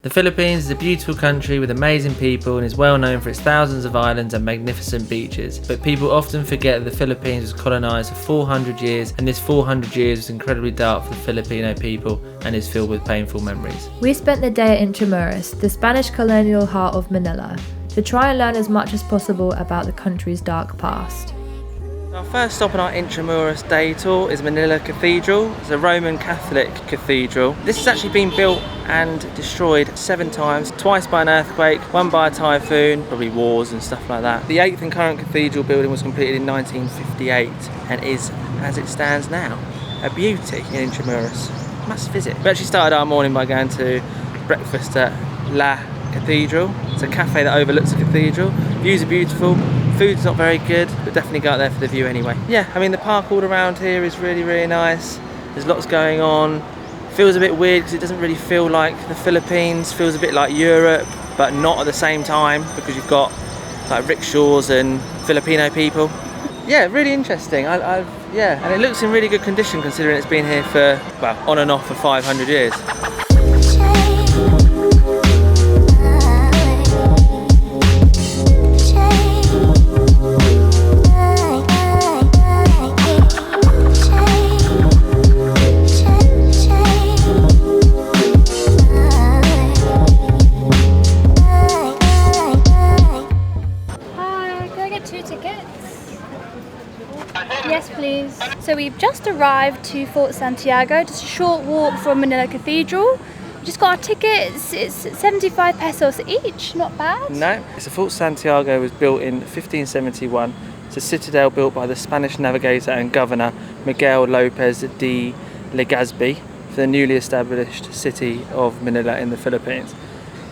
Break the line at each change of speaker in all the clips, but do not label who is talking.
The Philippines is a beautiful country with amazing people and is well known for its thousands of islands and magnificent beaches. But people often forget that the Philippines was colonized for 400 years, and this 400 years was incredibly dark for the Filipino people and is filled with painful memories.
We spent the day at Intramuros, the Spanish colonial heart of Manila, to try and learn as much as possible about the country's dark past.
Our first stop on our Intramuros day tour is Manila Cathedral. It's a Roman Catholic cathedral. This has actually been built and destroyed 7 times, twice by an earthquake, one by a typhoon, probably wars and stuff like that. The 8th and current cathedral building was completed in 1958 and is, as it stands now, a beauty in Intramuros. Must visit. We actually started our morning by going to breakfast at La Cathedral. It's a cafe that overlooks the cathedral. Views are beautiful. Food's not very good, but definitely go out there for the view anyway. Yeah, I mean the park all around here is really, really nice. There's lots going on. Feels a bit weird because it doesn't really feel like the Philippines. Feels a bit like Europe, but not at the same time because you've got like rickshaws and Filipino people. Yeah, really interesting. Yeah, and it looks in really good condition considering it's been here for, well, on and off for 500 years.
Yes, please. So we've just arrived to Fort Santiago, just a short walk from Manila Cathedral. We just got our tickets. It's 75 pesos each, not bad.
No, so Fort Santiago was built in 1571. It's a citadel built by the Spanish navigator and governor Miguel Lopez de Legazpi for the newly established city of Manila in the Philippines.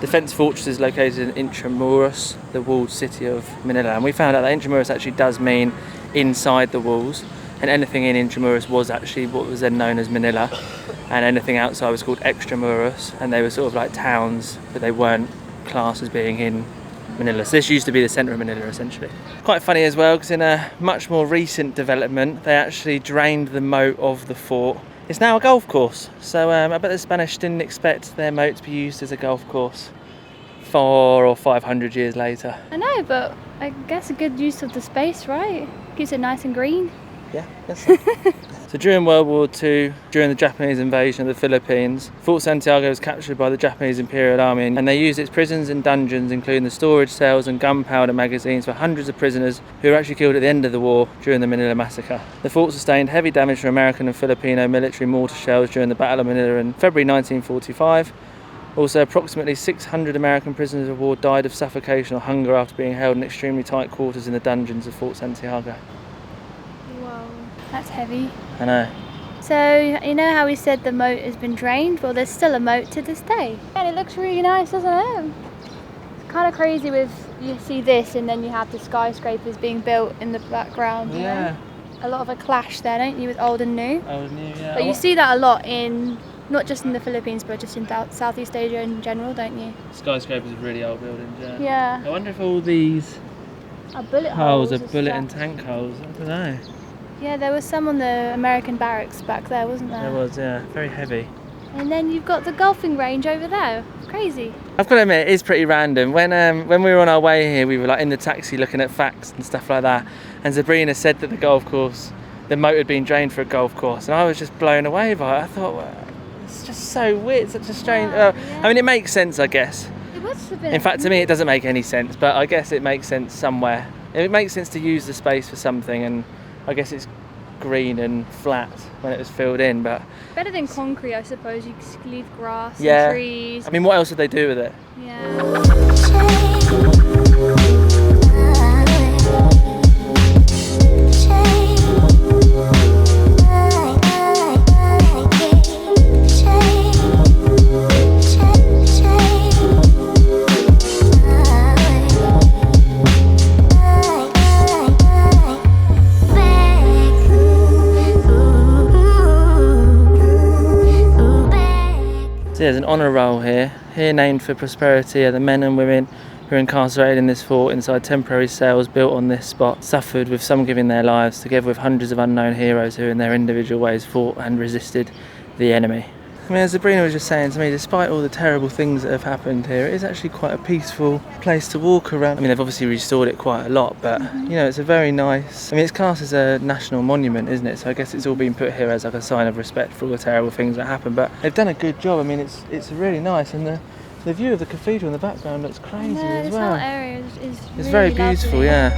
Defence fortress is located in Intramuros, the walled city of Manila, and we found out that Intramuros actually does mean inside the walls, and anything in Intramuros was actually what was then known as Manila, and anything outside was called Extramuros, and they were sort of like towns, but they weren't classed as being in Manila. So this used to be the centre of Manila essentially. Quite funny as well, because in a much more recent development they actually drained the moat of the fort. It's now a golf course, so I bet the Spanish didn't expect their moat to be used as a golf course 400 or 500 years later.
I know, but I guess a good use of the space, right? Keeps it nice and green.
Yeah, yes. So during World War II, during the Japanese invasion of the Philippines, Fort Santiago was captured by the Japanese Imperial Army, and they used its prisons and dungeons, including the storage cells and gunpowder magazines, for hundreds of prisoners who were actually killed at the end of the war during the Manila Massacre. The fort sustained heavy damage from American and Filipino military mortar shells during the Battle of Manila in February 1945. Also, approximately 600 American prisoners of war died of suffocation or hunger after being held in extremely tight quarters in the dungeons of Fort Santiago.
Whoa, that's heavy.
I know.
So, you know how we said the moat has been drained? Well, there's still a moat to this day. And it looks really nice, doesn't it? It's kind of crazy with, you see this and then you have the skyscrapers being built in the background.
Yeah.
You know? A lot of a clash there, don't you, with old and new?
Old and new, yeah.
But you see that a lot in, not just in the Philippines, but just in Southeast Asia in general, don't you?
Skyscrapers are really old buildings, yeah.
Yeah.
I wonder if all these
Bullet
holes are
and
bullet
stuff.
and tank holes. I don't know.
Yeah, there was some on the American barracks back there, wasn't there?
There was, yeah. Very heavy.
And then you've got the golfing range over there. Crazy.
I've got to admit, it is pretty random. When we were on our way here, we were like in the taxi looking at facts and stuff like that, and Sabrina said that the moat had been drained for a golf course, and I was just blown away by it. I thought, well, it's just so weird, such a strange...
Yeah.
I mean, it makes sense, I guess.
It must have been.
In fact, to me, it doesn't make any sense, but I guess it makes sense somewhere. It makes sense to use the space for something, and I guess it's green and flat when it was filled in, but...
Better than concrete, I suppose. You could leave grass
Yeah.
and trees.
I mean, what else would they do with it?
Yeah.
So there's an honour roll here named for prosperity are the men and women who are incarcerated in this fort inside temporary cells built on this spot, suffered with some giving their lives, together with hundreds of unknown heroes who in their individual ways fought and resisted the enemy. I mean, as Sabrina was just saying to me, despite all the terrible things that have happened here, it is actually quite a peaceful place to walk around. I mean, they've obviously restored it quite a lot, but you know, it's a very nice, I mean, it's classed as a national monument, isn't it? So I guess it's all been put here as like a sign of respect for all the terrible things that happened, but they've done a good job. I mean, it's really nice, and the view of the cathedral in the background looks crazy as well.
This whole area is
It's
really
very beautiful,
lovely.
yeah.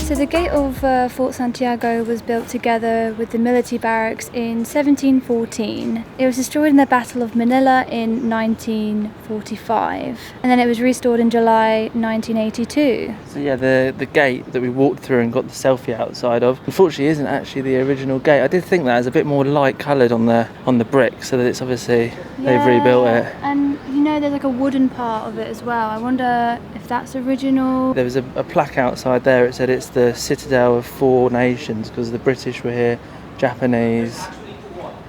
So the gate of Fort Santiago was built together with the military barracks in 1714. It was destroyed in the Battle of Manila in 1945, and then it was restored in July 1982.
So yeah, the gate that we walked through and got the selfie outside of, unfortunately isn't actually the original gate. I did think that it's a bit more light coloured on the brick, so that it's obviously they've rebuilt it.
And you know, there's like a wooden part of it as well. I wonder if that's original.
There was a plaque outside there. It said it's the citadel of 4 nations because the British were here, Japanese,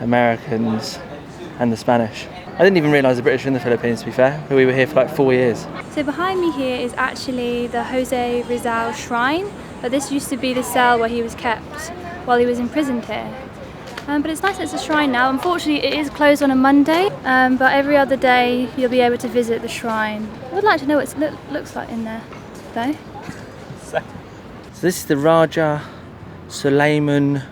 Americans, and the Spanish. I didn't even realise the British were in the Philippines, to be fair. We were here for like 4 years.
So behind me here is actually the Jose Rizal Shrine, but this used to be the cell where he was kept while he was imprisoned here. But it's nice that it's a shrine now. Unfortunately, it is closed on a Monday, but every other day you'll be able to visit the shrine. I would like to know what it looks like in there, though.
So this is the Raja Sulaiman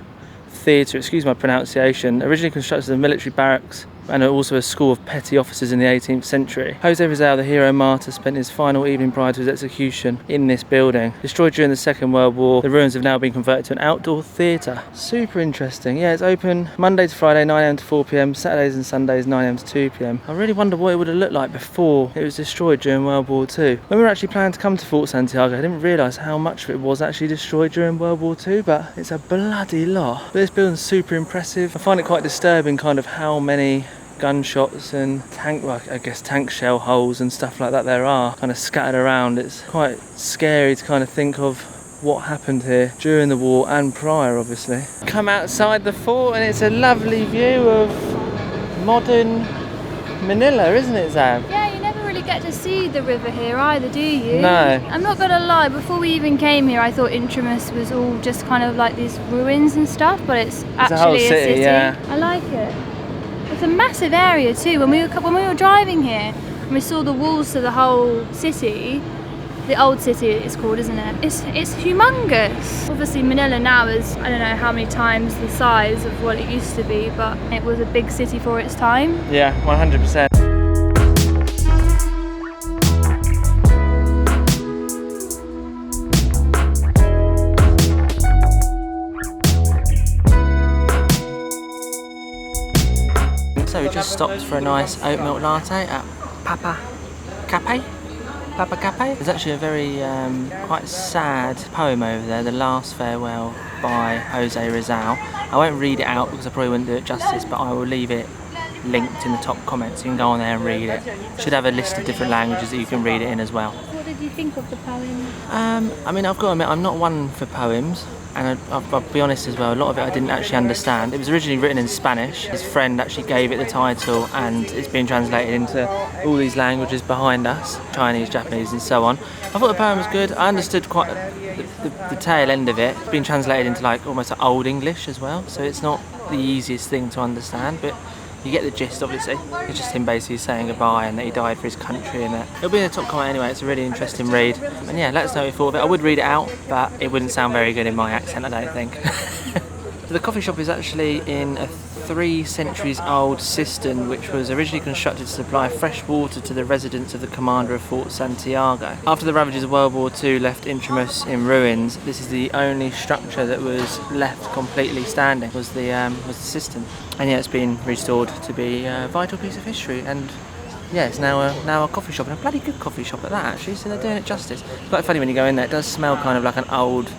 Theatre, excuse my pronunciation, originally constructed as a military barracks and also a school of petty officers in the 18th century. Jose Rizal, the hero martyr, spent his final evening prior to his execution in this building. Destroyed during the Second World War, the ruins have now been converted to an outdoor theatre. Super interesting. Yeah, it's open Monday to Friday, 9 AM to 4 PM, Saturdays and Sundays, 9 AM to 2 PM. I really wonder what it would have looked like before it was destroyed during World War II. When we were actually planning to come to Fort Santiago, I didn't realise how much of it was actually destroyed during World War II, but it's a bloody lot. But this building's super impressive. I find it quite disturbing kind of how many gunshots and tank shell holes and stuff like that there are kind of scattered around. It's quite scary to kind of think of what happened here during the war and prior, obviously. Come outside the fort and it's a lovely view of modern Manila, isn't it, Zab?
Yeah, you never really get to see the river here either, do you?
No.
I'm not gonna lie, before we even came here I thought Intramuros was all just kind of like these ruins and stuff, but it's actually
a whole
a city.
yeah.
I like it. It's a massive area too. When we were driving here and we saw the walls to the whole city, the old city it's called, isn't it? It's humongous. Obviously Manila now is, I don't know how many times the size of what it used to be, but it was a big city for its time.
Yeah, 100%. So we just stopped for a nice oat milk latte at Papa Cafe. There's actually a very quite sad poem over there, The Last Farewell by Jose Rizal. I won't read it out because I probably wouldn't do it justice, but I will leave it linked in the top comments. You can go on there and read it. Should have a list of different languages that you can read it in as well.
What did you think of the poem?
I mean, I've got to admit, I'm not one for poems. And I'll be honest as well, a lot of it I didn't actually understand. It was originally written in Spanish. His friend actually gave it the title and it's been translated into all these languages behind us, Chinese, Japanese and so on. I thought the poem was good. I understood quite the tail end of it. It's been translated into like almost like Old English as well, so it's not the easiest thing to understand, but you get the gist, obviously. It's just him basically saying goodbye and that he died for his country, and it'll be in the top comment anyway. It's a really interesting read. And yeah, let us know what you thought of it. I would read it out, but it wouldn't sound very good in my accent, I don't think. So the coffee shop is actually in a 3 centuries old cistern which was originally constructed to supply fresh water to the residents of the commander of Fort Santiago. After the ravages of World War II left Intramuros in ruins, this is the only structure that was left completely standing, was the cistern. And yeah, it's been restored to be a vital piece of history, and yeah, it's now a coffee shop, and a bloody good coffee shop at that actually, so they're doing it justice. It's quite funny when you go in there, it does smell kind of like an old,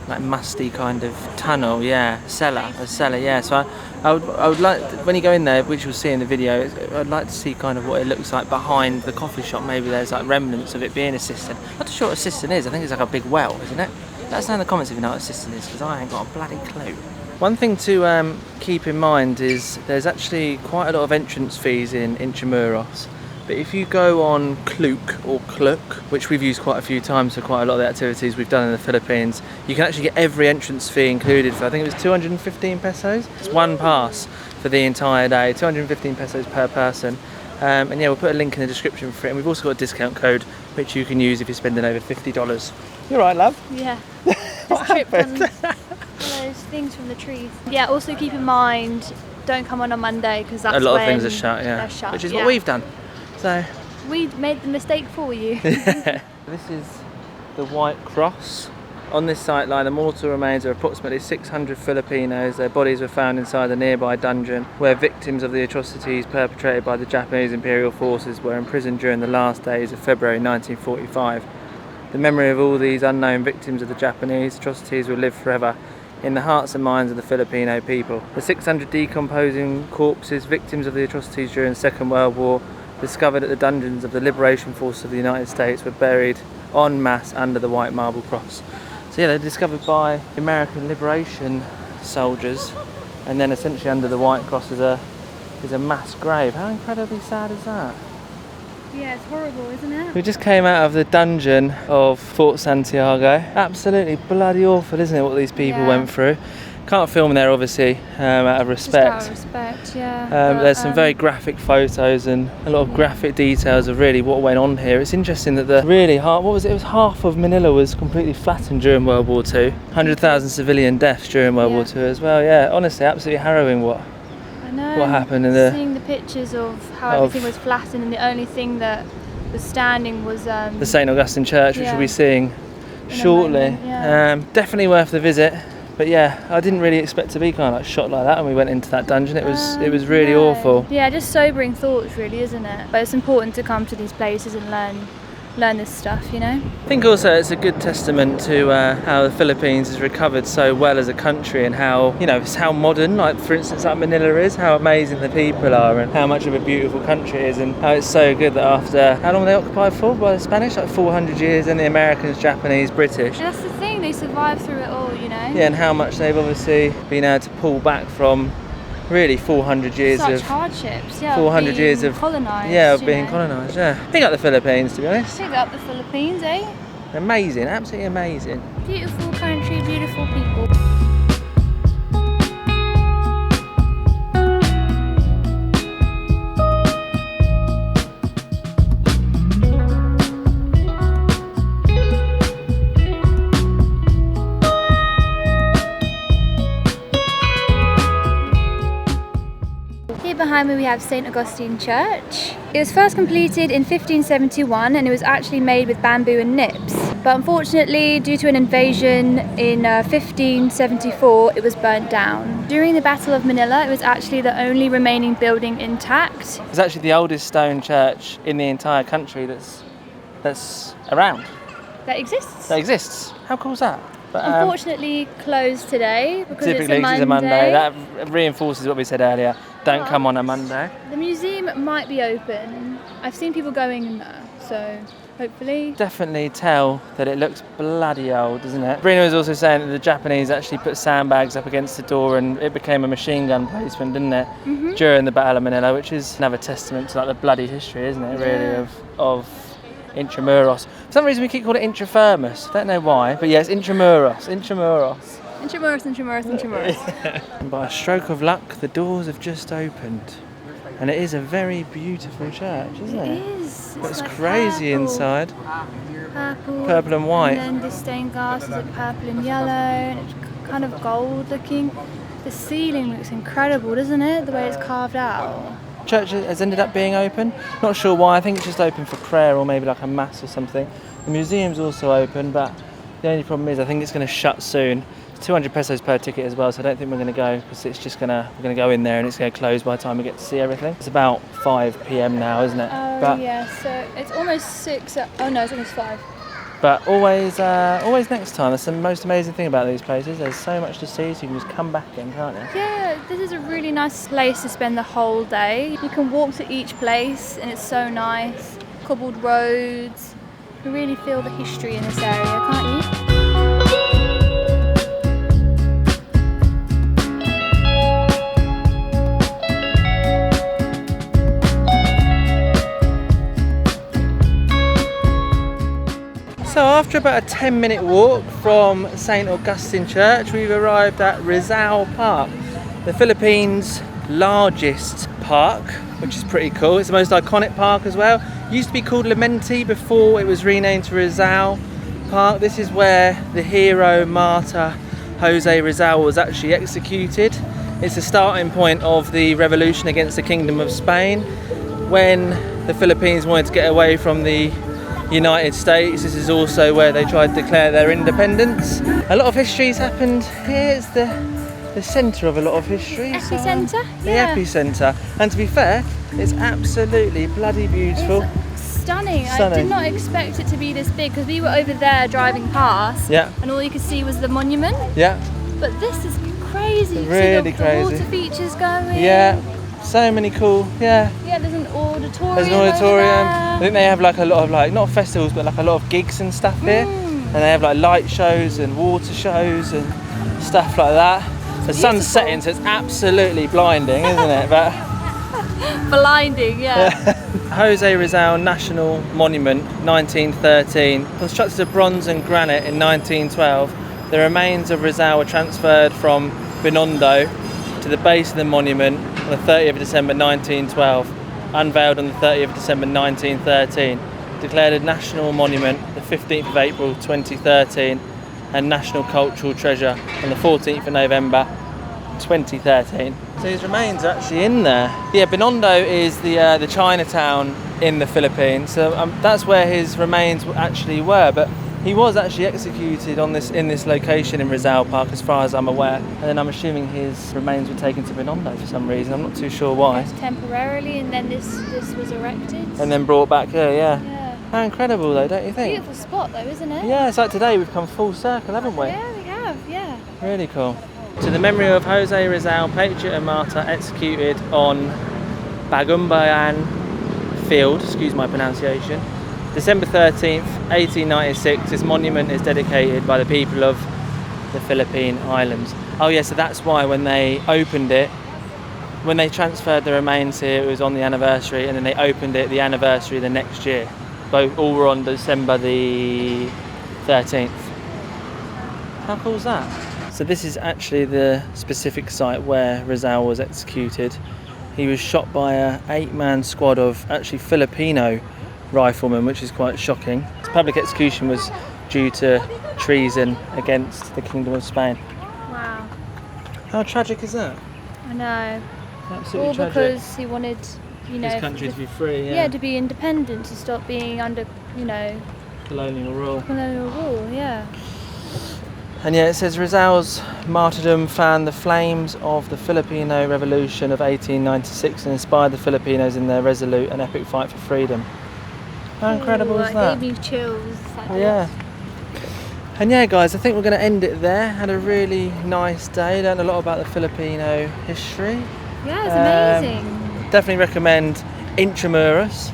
like musty kind of tunnel, yeah, cellar, yeah. So I would like, when you go in there, which you'll see in the video, I'd like to see kind of what it looks like behind the coffee shop. Maybe there's like remnants of it being a cistern. I'm not sure what a cistern is. I think it's like a big well, isn't it? Let us know in the comments if you know what a cistern is, because I ain't got a bloody clue. One thing to keep in mind is there's actually quite a lot of entrance fees in Intramuros, But if you go on Klook or Klook, which we've used quite a few times for quite a lot of the activities we've done in the Philippines, you can actually get every entrance fee included for, I think it was 215 pesos. It's one pass for the entire day, 215 pesos per person. And yeah, we'll put a link in the description for it. And we've also got a discount code which you can use if you're spending over $50. You all right, love?
Yeah. Just tripped on those things from the trees. Yeah, also keep in mind, don't come on a Monday because that's
a lot
when
of things are shut, yeah.
they're shut,
Which is what we've done. So
we made the mistake for you.
this is the White Cross. On this sightline, the mortal remains of approximately 600 Filipinos. Their bodies were found inside a nearby dungeon where victims of the atrocities perpetrated by the Japanese imperial forces were imprisoned during the last days of February 1945. The memory of all these unknown victims of the Japanese atrocities will live forever in the hearts and minds of the Filipino people. The 600 decomposing corpses, victims of the atrocities during the Second World War, discovered at the dungeons of the Liberation Force of the United States, were buried en masse under the white marble cross. So yeah, they're discovered by American liberation soldiers, and then essentially under the white cross is a mass grave. How incredibly sad is that?
Yeah, it's horrible, isn't it?
We just came out of the dungeon of Fort Santiago. Absolutely bloody awful, isn't it, what these people went through? Can't film there, obviously, out of respect.
Just out of respect, yeah.
There's some very graphic photos and a lot of graphic details of really what went on here. It's interesting that it was half of Manila was completely flattened during World War II. 100,000 civilian deaths during World War II as well. Yeah, honestly, absolutely harrowing what happened in the...
Seeing the pictures of how everything was flattened and the only thing that was standing was...
the St. Agustin Church, which we'll be seeing shortly. Definitely worth the visit. But yeah, I didn't really expect to be kind of like shot like that when we went into that dungeon. It was really awful.
Yeah, just sobering thoughts really, isn't it? But it's important to come to these places and learn this stuff, you know?
I think also it's a good testament to how the Philippines has recovered so well as a country, and how, you know, it's how modern, like for instance like Manila is, how amazing the people are and how much of a beautiful country it is, and how it's so good that after, how long were they occupied for by the Spanish? Like 400 years, and the Americans, Japanese, British.
And that's the thing, they survived through it all, you know?
Yeah, and how much they've obviously been able to pull back from really 400 years
Such
of
hardships, yeah,
400 years of
colonized,
of being colonized. Yeah, pick up the Philippines, to be honest.
Pick up the Philippines, eh?
Amazing, absolutely amazing.
Beautiful country, beautiful people. Behind me we have St. Agustin Church. It was first completed in 1571 and it was actually made with bamboo and nips. But unfortunately, due to an invasion in 1574, it was burnt down. During the Battle of Manila, it was actually the only remaining building intact.
It's actually the oldest stone church in the entire country that's around.
That exists?
That exists. How cool is that? But,
unfortunately closed today because
typically
it's a Monday.
That reinforces what we said earlier. Don't come on a Monday.
The museum might be open. I've seen people going in there, so hopefully.
Definitely tell that it looks bloody old, doesn't it? Bruno was also saying that the Japanese actually put sandbags up against the door and it became a machine gun placement, didn't it? Mm-hmm. During the Battle of Manila, which is another testament to like the bloody history, isn't it, really, of Intramuros. For some reason we keep calling it Intramuros. I don't know why, but yeah, it's Intramuros.
Intramuros.
And by a stroke of luck, the doors have just opened. And it is a very beautiful church, isn't it?
It is.
It's
like
crazy
purple.
Inside.
Purple
and white.
And then the stained glass is like purple and yellow, and it's kind of gold looking. The ceiling looks incredible, doesn't it? The way it's carved out.
Church has ended up being open. Not sure why. I think it's just open for prayer or maybe like a mass or something. The museum's also open, but the only problem is I think it's going to shut soon. 200 pesos per ticket as well, so I don't think we're going to go because it's just we're going to go in there and it's going to close by the time we get to see everything. It's about 5 p.m. now, isn't it?
Oh, but, yeah, so it's almost 6. Oh no, it's almost 5.
But always next time. That's the most amazing thing about these places. There's so much to see, so you can just come back in, can't you?
Yeah, this is a really nice place to spend the whole day. You can walk to each place and it's so nice. Cobbled roads. You really feel the history in this area, can't you?
So after about a 10-minute walk from St. Agustin Church, we've arrived at Rizal Park, the Philippines' largest park, which is pretty cool. It's the most iconic park as well. It used to be called Lamenti before it was renamed to Rizal Park. This is where the hero martyr Jose Rizal was actually executed. It's the starting point of the revolution against the Kingdom of Spain. When the Philippines wanted to get away from the United States, this is also where they tried to declare their independence. A lot of history's happened here. It's the centre of a lot of history.
Epicentre?
The epicentre. And to be fair, it's absolutely bloody beautiful.
It's stunning. I did not expect it to be this big because we were over there driving past and all you could see was the monument.
Yeah.
But this is crazy.
Really
see
crazy.
The water features going.
Yeah. So many cool,
Yeah, there's an auditorium.
There's an auditorium. I think they have like a lot of like, not festivals, but like a lot of gigs and stuff here. And they have like light shows and water shows and stuff like that. The sun's setting, so it's absolutely blinding, isn't it? But
blinding, yeah.
Jose Rizal National Monument, 1913. Constructed of bronze and granite in 1912, the remains of Rizal were transferred from Binondo to the base of the monument on the 30th of December 1912, unveiled on the 30th of December 1913, declared a national monument the 15th of April 2013, and national cultural treasure on the 14th of November 2013. So his remains are actually in there. Yeah, Binondo is the Chinatown in the Philippines, so that's where his remains actually were, but he was actually executed in this location in Rizal Park, as far as I'm aware. And then I'm assuming his remains were taken to Binondo for some reason. I'm not too sure why.
Yes, temporarily, and then this was erected.
And then brought back here, yeah. How incredible though, don't you think?
Beautiful spot though, isn't it?
Yeah, it's like today we've come full circle, haven't we?
Yeah, we have, yeah.
Really cool. To the memory of Jose Rizal, patriot and martyr, executed on Bagumbayan Field, excuse my pronunciation, December 13th, 1896, this monument is dedicated by the people of the Philippine Islands. Oh yeah, so that's why when they opened it, when they transferred the remains here, it was on the anniversary, and then they opened it the anniversary the next year. Both all were on December the 13th. How cool is that? So this is actually the specific site where Rizal was executed. He was shot by an 8-man squad of actually Filipino riflemen, which is quite shocking. His public execution was due to treason against the Kingdom of Spain.
Wow.
How tragic is that?
I know.
Absolutely
all
tragic.
Because he wanted,
his country to be free.
Yeah, to be independent, to stop being under,
colonial rule.
Colonial rule, yeah.
And yeah, it says Rizal's martyrdom fanned the flames of the Filipino Revolution of 1896 and inspired the Filipinos in their resolute and epic fight for freedom. How incredible is that?
It gave me chills.
Yeah. And yeah, guys, I think we're going to end it there. Had a really nice day. Learned a lot about the Filipino history.
Yeah, it's amazing.
Definitely recommend Intramuros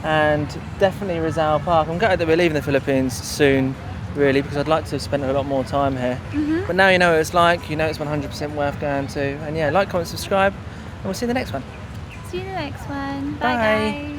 and definitely Rizal Park. I'm glad that we're leaving the Philippines soon, really, because I'd like to have spent a lot more time here. But now you know what it's like. You know it's 100% worth going to. And yeah, like, comment, subscribe, and we'll see you in the next one.
See you in the next one.
Bye.
Bye guys.